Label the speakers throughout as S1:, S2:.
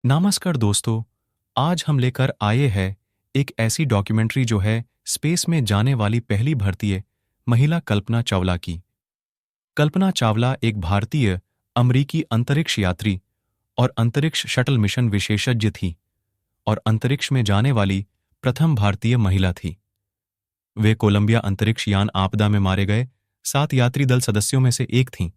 S1: नमस्कार दोस्तों। आज हम लेकर आए हैं एक ऐसी डॉक्यूमेंट्री जो है स्पेस में जाने वाली पहली भारतीय महिला कल्पना चावला की। कल्पना चावला एक भारतीय अमेरिकी अंतरिक्ष यात्री और अंतरिक्ष शटल मिशन विशेषज्ञ थी और अंतरिक्ष में जाने वाली प्रथम भारतीय महिला थी। वे कोलंबिया अंतरिक्ष यान आपदा में मारे गए 7 यात्री दल सदस्यों में से एक थीं।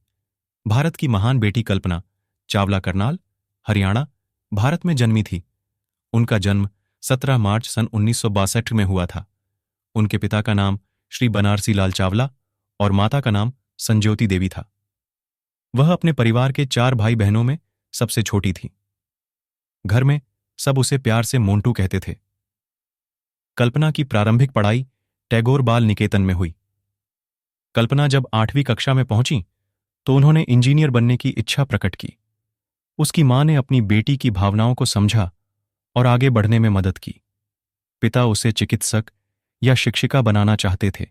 S1: भारत की महान बेटी कल्पना चावला करनाल, हरियाणा, भारत में जन्मी थी। उनका जन्म 17 मार्च सन 1962 में हुआ था। उनके पिता का नाम श्री बनारसी लाल चावला और माता का नाम संज्योति देवी था। वह अपने परिवार के 4 भाई बहनों में सबसे छोटी थी। घर में सब उसे प्यार से मोंटू कहते थे। कल्पना की प्रारंभिक पढ़ाई टैगोर बाल निकेतन में हुई। कल्पना जब 8वीं कक्षा में पहुंची तो उन्होंने इंजीनियर बनने की इच्छा प्रकट की। उसकी मां ने अपनी बेटी की भावनाओं को समझा और आगे बढ़ने में मदद की। पिता उसे चिकित्सक या शिक्षिका बनाना चाहते थे,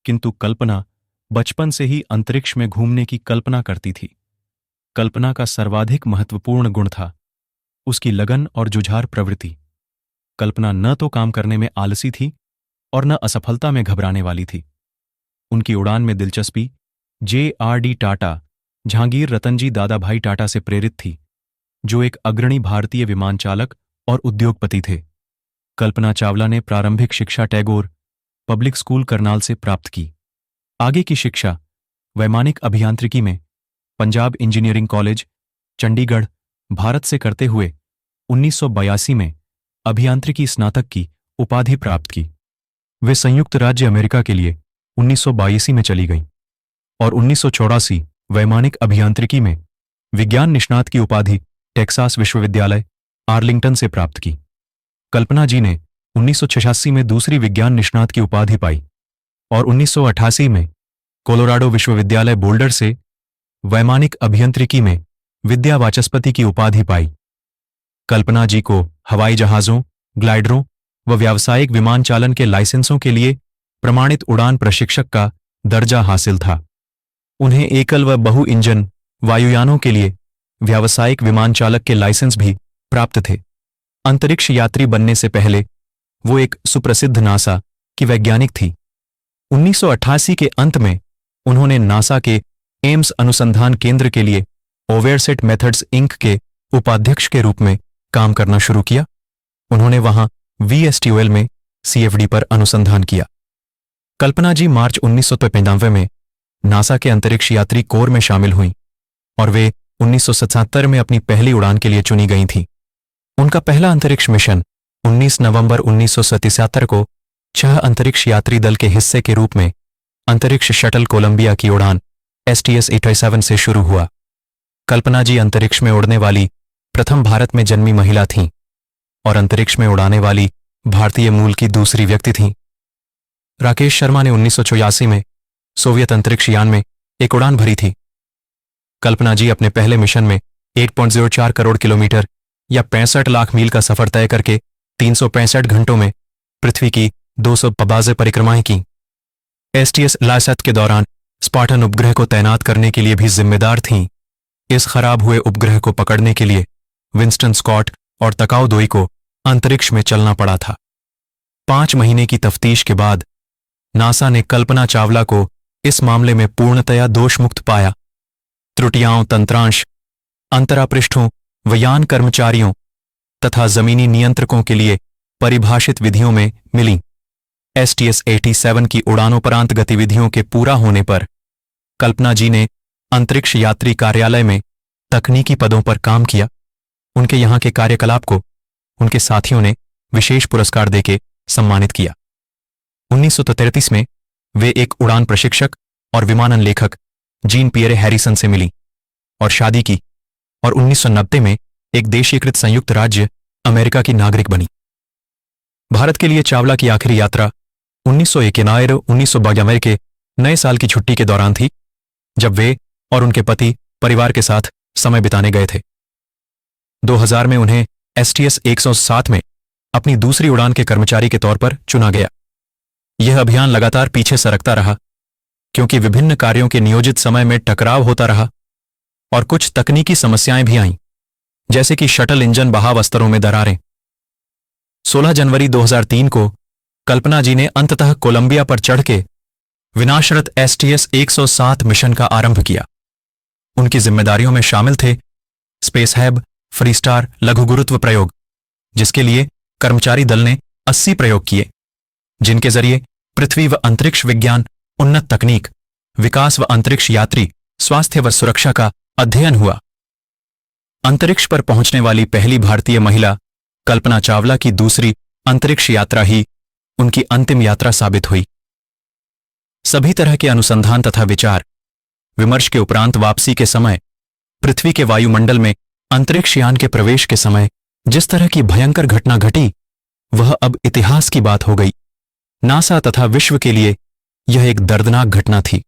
S1: किंतु कल्पना बचपन से ही अंतरिक्ष में घूमने की कल्पना करती थी। कल्पना का सर्वाधिक महत्वपूर्ण गुण था उसकी लगन और जुझार प्रवृत्ति। कल्पना न तो काम करने में आलसी थी और न असफलता में घबराने वाली थी। उनकी उड़ान में दिलचस्पी J.R.D. टाटा, जहांगीर रतनजी दादाभाई टाटा से प्रेरित थी, जो एक अग्रणी भारतीय विमान चालक और उद्योगपति थे। कल्पना चावला ने प्रारंभिक शिक्षा टैगोर पब्लिक स्कूल करनाल से प्राप्त की। आगे की शिक्षा वैमानिक अभियांत्रिकी में पंजाब इंजीनियरिंग कॉलेज, चंडीगढ़, भारत से करते हुए 1982 में अभियांत्रिकी स्नातक की उपाधि प्राप्त की। वे संयुक्त राज्य अमेरिका के लिए 1982 में चली गईं और 1984 वैमानिक अभियांत्रिकी में विज्ञान निष्णात की उपाधि टेक्सास विश्वविद्यालय, आर्लिंगटन से प्राप्त की। कल्पना जी ने 1986 में दूसरी विज्ञान निष्णात की उपाधि पाई और 1988 में कोलोराडो विश्वविद्यालय बोल्डर से वैमानिक अभियांत्रिकी में विद्या वाचस्पति की उपाधि पाई। कल्पना जी को हवाई जहाजों, ग्लाइडरों व व्यावसायिक विमान चालन के लाइसेंसों के लिए प्रमाणित उड़ान प्रशिक्षक का दर्जा हासिल था। उन्हें एकल व बहु इंजन वायुयानों के लिए व्यावसायिक विमान चालक के लाइसेंस भी प्राप्त थे। अंतरिक्ष यात्री बनने से पहले वो एक सुप्रसिद्ध नासा की वैज्ञानिक थी। 1988 के अंत में उन्होंने नासा के एम्स अनुसंधान केंद्र के लिए ओवेरसेट मेथड्स इंक के उपाध्यक्ष के रूप में काम करना शुरू किया। उन्होंने वहां VSTOL में CFD पर अनुसंधान किया। कल्पना जी मार्च 1995 में नासा के अंतरिक्ष यात्री कोर में शामिल हुईं और वे 1977 में अपनी पहली उड़ान के लिए चुनी गई थीं। उनका पहला अंतरिक्ष मिशन 19 नवंबर 1977 को 6 अंतरिक्ष यात्री दल के हिस्से के रूप में अंतरिक्ष शटल कोलंबिया की उड़ान STS-87 से शुरू हुआ। कल्पना जी अंतरिक्ष में उड़ने वाली प्रथम भारत में जन्मी महिला थीं और अंतरिक्ष में उड़ाने वाली भारतीय मूल की दूसरी व्यक्ति थीं। राकेश शर्मा ने 1984 में सोवियत अंतरिक्ष यान में एक उड़ान भरी थी। कल्पना जी अपने पहले मिशन में 8.04 करोड़ किलोमीटर या 65 लाख मील का सफर तय करके 365 घंटों में पृथ्वी की 252 परिक्रमाएं की। STS-87 के दौरान स्पार्टन उपग्रह को तैनात करने के लिए भी जिम्मेदार थीं। इस खराब हुए उपग्रह को पकड़ने के लिए विंस्टन स्कॉट और तकाउ दोई को अंतरिक्ष में चलना पड़ा था। 5 महीने की तफ्तीश के बाद नासा ने कल्पना चावला को इस मामले में पूर्णतया दोषमुक्त पाया। त्रुटियां तंत्रांश, अंतरापृष्ठों व यान कर्मचारियों तथा जमीनी नियंत्रकों के लिए परिभाषित विधियों में मिली। STS-87 की उड़ानोपरांत गतिविधियों के पूरा होने पर कल्पना जी ने अंतरिक्ष यात्री कार्यालय में तकनीकी पदों पर काम किया। उनके यहाँ के कार्यकलाप को उनके साथियों ने विशेष पुरस्कार देके सम्मानित किया। 1933 में वे एक उड़ान प्रशिक्षक और विमानन लेखक जीन पियरे हैरिसन से मिली और शादी की और 1990 में एक देशीकृत संयुक्त राज्य अमेरिका की नागरिक बनी। भारत के लिए चावला की आखिरी यात्रा 1991 के नए साल की छुट्टी के दौरान थी, जब वे और उनके पति परिवार के साथ समय बिताने गए थे। 2000 में उन्हें STS-107 में अपनी दूसरी उड़ान के कर्मचारी के तौर पर चुना गया। यह अभियान लगातार पीछे सरकता रहा क्योंकि विभिन्न कार्यों के नियोजित समय में टकराव होता रहा और कुछ तकनीकी समस्याएं भी आईं। जैसे कि शटल इंजन बहाव स्तरों में दरारें। 16 जनवरी 2003 को कल्पना जी ने अंततः कोलंबिया पर चढ़ के विनाशरत STS 107 मिशन का आरंभ किया। उनकी जिम्मेदारियों में शामिल थे स्पेस हैब फ्रीस्टार लघु गुरुत्व प्रयोग, जिसके लिए कर्मचारी दल ने 80 प्रयोग किए, जिनके जरिए पृथ्वी व अंतरिक्ष विज्ञान, उन्नत तकनीक, विकास व अंतरिक्ष यात्री स्वास्थ्य व सुरक्षा का अध्ययन हुआ। अंतरिक्ष पर पहुंचने वाली पहली भारतीय महिला कल्पना चावला की दूसरी अंतरिक्ष यात्रा ही उनकी अंतिम यात्रा साबित हुई। सभी तरह के अनुसंधान तथा विचार विमर्श के उपरांत वापसी के समय पृथ्वी के वायुमंडल में अंतरिक्ष यान के प्रवेश के समय जिस तरह की भयंकर घटना घटी, वह अब इतिहास की बात हो गई। नासा तथा विश्व के लिए यह एक दर्दनाक घटना थी।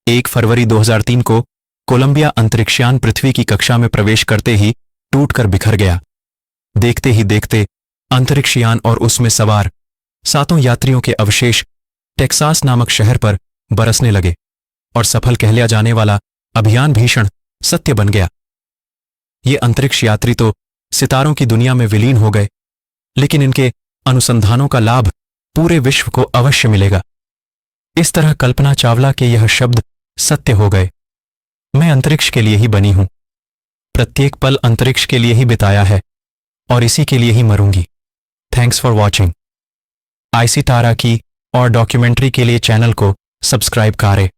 S1: 1 फरवरी 2003 को कोलंबिया अंतरिक्षयान पृथ्वी की कक्षा में प्रवेश करते ही टूटकर बिखर गया। देखते ही देखते अंतरिक्षयान और उसमें सवार 7 यात्रियों के अवशेष टेक्सास नामक शहर पर बरसने लगे और सफल कहलिया जाने वाला अभियान भीषण सत्य बन गया। ये अंतरिक्ष यात्री तो सितारों की दुनिया में विलीन हो गए, लेकिन इनके अनुसंधानों का लाभ पूरे विश्व को अवश्य मिलेगा। इस तरह कल्पना चावला के यह शब्द सत्य हो गए। मैं अंतरिक्ष के लिए ही बनी हूं, प्रत्येक पल अंतरिक्ष के लिए ही बिताया है और इसी के लिए ही मरूंगी। Thanks for watching. आईसी तारा की और डॉक्यूमेंट्री के लिए चैनल को सब्सक्राइब करें।